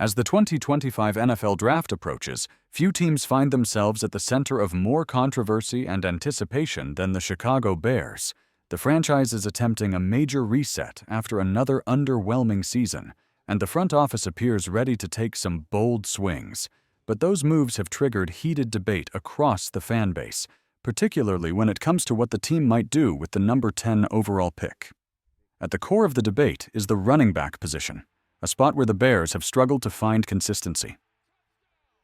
As the 2025 NFL Draft approaches, few teams find themselves at the center of more controversy and anticipation than the Chicago Bears. The franchise is attempting a major reset after another underwhelming season, and the front office appears ready to take some bold swings. But those moves have triggered heated debate across the fan base, particularly when it comes to what the team might do with the number 10 overall pick. At the core of the debate is the running back position, a spot where the Bears have struggled to find consistency.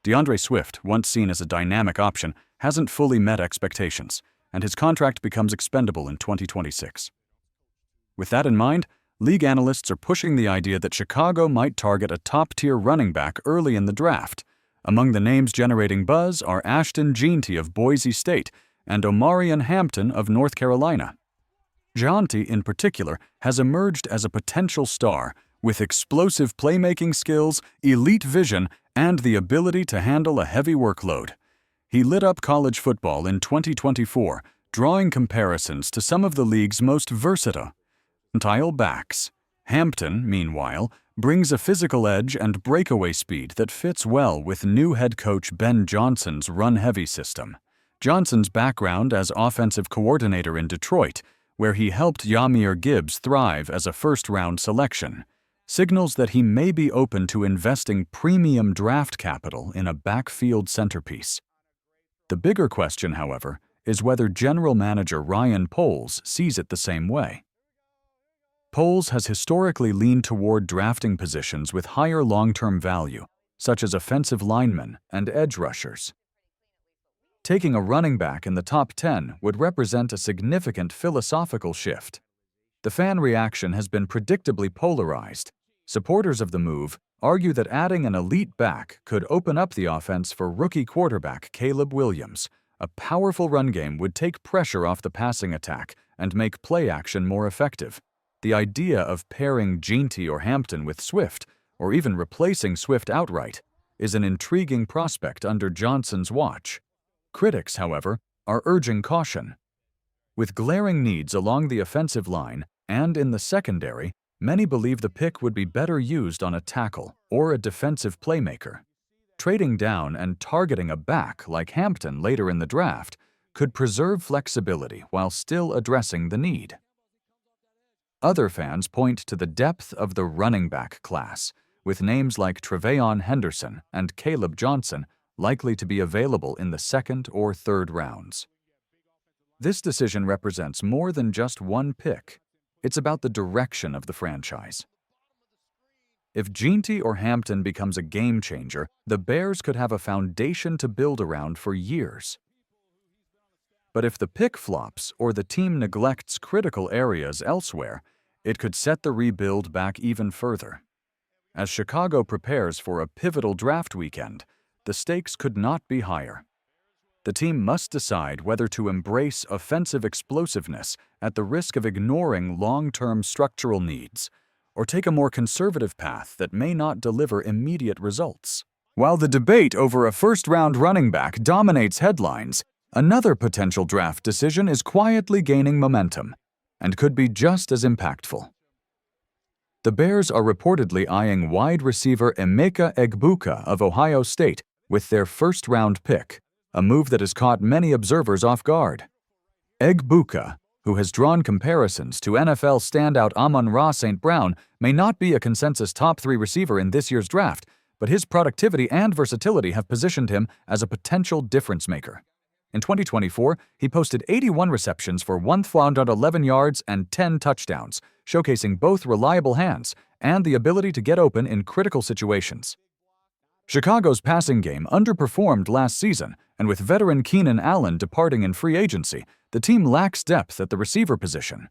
DeAndre Swift, once seen as a dynamic option, hasn't fully met expectations, and his contract becomes expendable in 2026. With that in mind, league analysts are pushing the idea that Chicago might target a top-tier running back early in the draft. Among the names generating buzz are Ashton Jeanty of Boise State and Omarion Hampton of North Carolina. Jeanty, in particular, has emerged as a potential star, with explosive playmaking skills, elite vision, and the ability to handle a heavy workload. He lit up college football in 2024, drawing comparisons to some of the league's most versatile backs. Hampton, meanwhile, brings a physical edge and breakaway speed that fits well with new head coach Ben Johnson's run-heavy system. Johnson's background as offensive coordinator in Detroit, where he helped Jahmyr Gibbs thrive as a first-round selection, signals that he may be open to investing premium draft capital in a backfield centerpiece. The bigger question, however, is whether general manager Ryan Poles sees it the same way. Poles has historically leaned toward drafting positions with higher long-term value, such as offensive linemen and edge rushers. Taking a running back in the top 10 would represent a significant philosophical shift. The fan reaction has been predictably polarized. Supporters of the move argue that adding an elite back could open up the offense for rookie quarterback Caleb Williams. A powerful run game would take pressure off the passing attack and make play action more effective. The idea of pairing Jeanty or Hampton with Swift, or even replacing Swift outright, is an intriguing prospect under Johnson's watch. Critics, however, are urging caution. With glaring needs along the offensive line and in the secondary, many believe the pick would be better used on a tackle or a defensive playmaker. Trading down and targeting a back like Hampton later in the draft could preserve flexibility while still addressing the need. Other fans point to the depth of the running back class, with names like Tre'Veyon Henderson and Caleb Johnson likely to be available in the second or third rounds. This decision represents more than just one pick. It's about the direction of the franchise. If Jeanty or Hampton becomes a game changer, the Bears could have a foundation to build around for years. But if the pick flops or the team neglects critical areas elsewhere, it could set the rebuild back even further. As Chicago prepares for a pivotal draft weekend, the stakes could not be higher. The team must decide whether to embrace offensive explosiveness at the risk of ignoring long-term structural needs, or take a more conservative path that may not deliver immediate results. While the debate over a first-round running back dominates headlines, another potential draft decision is quietly gaining momentum and could be just as impactful. The Bears are reportedly eyeing wide receiver Emeka Egbuka of Ohio State with their first-round pick, a move that has caught many observers off guard. Egbuka, who has drawn comparisons to NFL standout Amon-Ra St. Brown, may not be a consensus top 3 receiver in this year's draft, but his productivity and versatility have positioned him as a potential difference-maker. In 2024, he posted 81 receptions for 1,011 yards and 10 touchdowns, showcasing both reliable hands and the ability to get open in critical situations. Chicago's passing game underperformed last season, and with veteran Keenan Allen departing in free agency, the team lacks depth at the receiver position.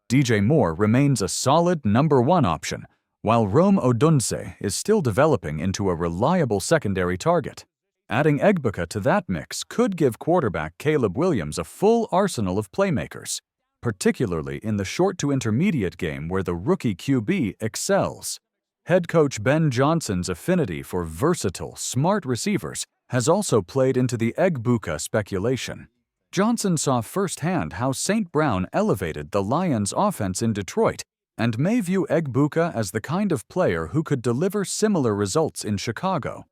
DJ Moore remains a solid number 1 option, while Rome Odunze is still developing into a reliable secondary target. Adding Egbuka to that mix could give quarterback Caleb Williams a full arsenal of playmakers, particularly in the short to intermediate game where the rookie QB excels. Head coach Ben Johnson's affinity for versatile, smart receivers has also played into the Egbuka speculation. Johnson saw firsthand how St. Brown elevated the Lions' offense in Detroit, and may view Egbuka as the kind of player who could deliver similar results in Chicago.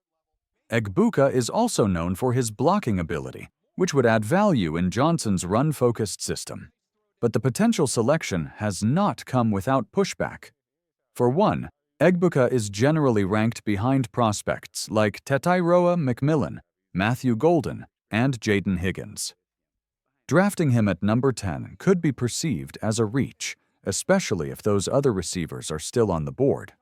Egbuka is also known for his blocking ability, which would add value in Johnson's run-focused system. But the potential selection has not come without pushback. For one, Egbuka is generally ranked behind prospects like Tetairoa McMillan, Matthew Golden, and Jaden Higgins. Drafting him at number 10 could be perceived as a reach, especially if those other receivers are still on the board.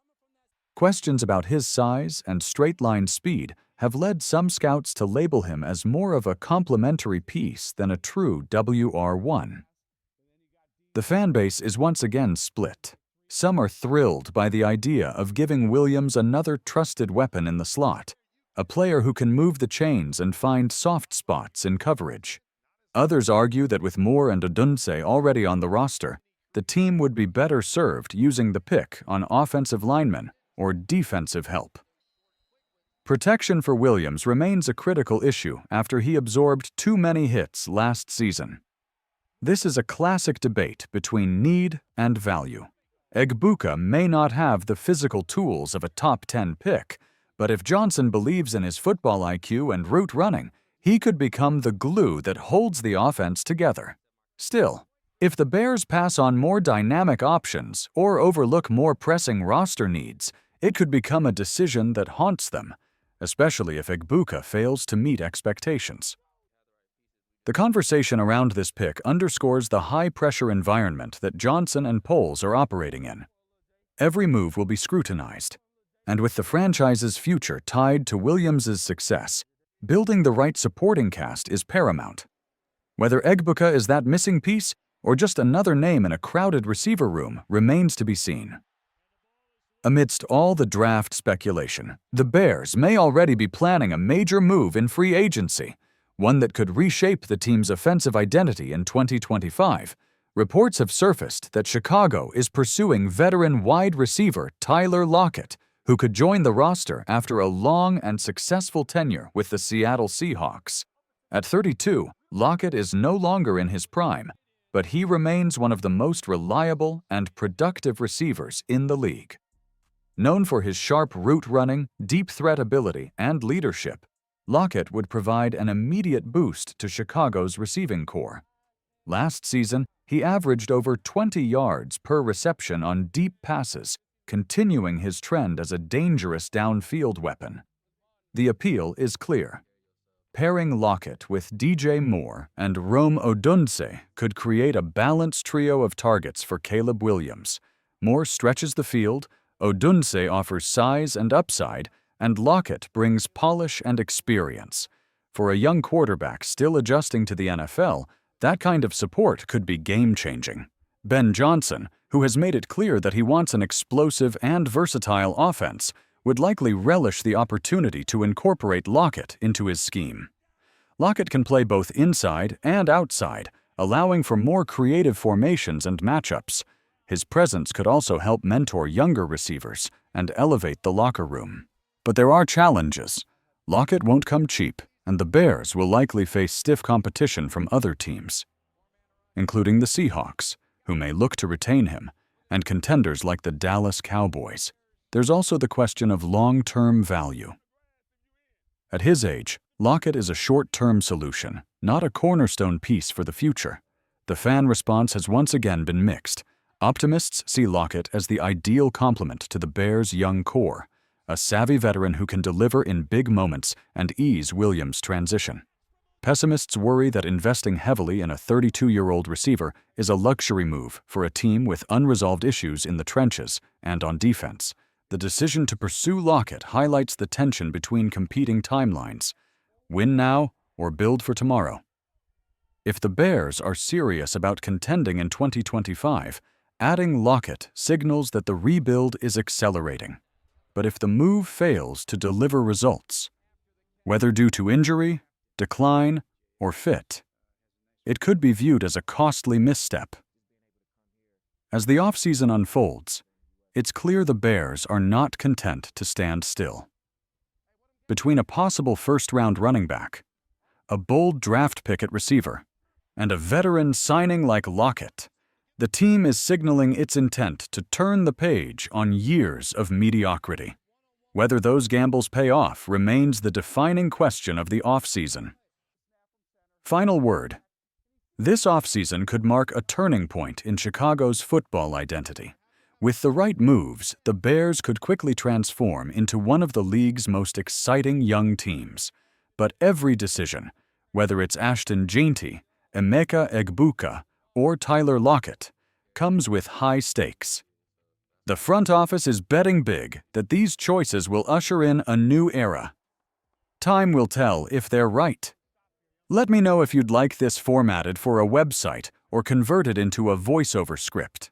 Questions about his size and straight-line speed have led some scouts to label him as more of a complementary piece than a true WR1. The fanbase is once again split. Some are thrilled by the idea of giving Williams another trusted weapon in the slot, a player who can move the chains and find soft spots in coverage. Others argue that with Moore and Odunze already on the roster, the team would be better served using the pick on offensive linemen or defensive help. Protection for Williams remains a critical issue after he absorbed too many hits last season. This is a classic debate between need and value. Egbuka may not have the physical tools of a top 10 pick, but if Johnson believes in his football IQ and route running, he could become the glue that holds the offense together. Still, if the Bears pass on more dynamic options or overlook more pressing roster needs, it could become a decision that haunts them, especially if Egbuka fails to meet expectations. The conversation around this pick underscores the high-pressure environment that Johnson and Poles are operating in. Every move will be scrutinized, and with the franchise's future tied to Williams' success, building the right supporting cast is paramount. Whether Egbuka is that missing piece or just another name in a crowded receiver room remains to be seen. Amidst all the draft speculation, the Bears may already be planning a major move in free agency, one that could reshape the team's offensive identity in 2025. Reports have surfaced that Chicago is pursuing veteran wide receiver Tyler Lockett, who could join the roster after a long and successful tenure with the Seattle Seahawks. At 32, Lockett is no longer in his prime, but he remains one of the most reliable and productive receivers in the league. Known for his sharp route running, deep threat ability, and leadership, Lockett would provide an immediate boost to Chicago's receiving core. Last season, he averaged over 20 yards per reception on deep passes, continuing his trend as a dangerous downfield weapon. The appeal is clear. Pairing Lockett with DJ Moore and Rome Odunze could create a balanced trio of targets for Caleb Williams. Moore stretches the field, Odunze offers size and upside, and Lockett brings polish and experience. For a young quarterback still adjusting to the NFL, that kind of support could be game-changing. Ben Johnson, who has made it clear that he wants an explosive and versatile offense, would likely relish the opportunity to incorporate Lockett into his scheme. Lockett can play both inside and outside, allowing for more creative formations and matchups. His presence could also help mentor younger receivers and elevate the locker room. But there are challenges. Lockett won't come cheap, and the Bears will likely face stiff competition from other teams, including the Seahawks, who may look to retain him, and contenders like the Dallas Cowboys. There's also the question of long-term value. At his age, Lockett is a short-term solution, not a cornerstone piece for the future. The fan response has once again been mixed. Optimists see Lockett as the ideal complement to the Bears' young core, a savvy veteran who can deliver in big moments and ease Williams' transition. Pessimists worry that investing heavily in a 32-year-old receiver is a luxury move for a team with unresolved issues in the trenches and on defense. The decision to pursue Lockett highlights the tension between competing timelines: win now or build for tomorrow. If the Bears are serious about contending in 2025, adding Lockett signals that the rebuild is accelerating. But if the move fails to deliver results, whether due to injury, decline, or fit, it could be viewed as a costly misstep. As the offseason unfolds, it's clear the Bears are not content to stand still. Between a possible first-round running back, a bold draft pick at receiver, and a veteran signing like Lockett, The team is signaling its intent to turn the page on years of mediocrity. Whether those gambles pay off remains the defining question of the offseason. Final word. This offseason could mark a turning point in Chicago's football identity. With the right moves, the Bears could quickly transform into one of the league's most exciting young teams. But every decision, whether it's Ashton Jeanty, Emeka Egbuka, or Tyler Lockett, comes with high stakes. The front office is betting big that these choices will usher in a new era. Time will tell if they're right. Let me know if you'd like this formatted for a website or converted into a voiceover script.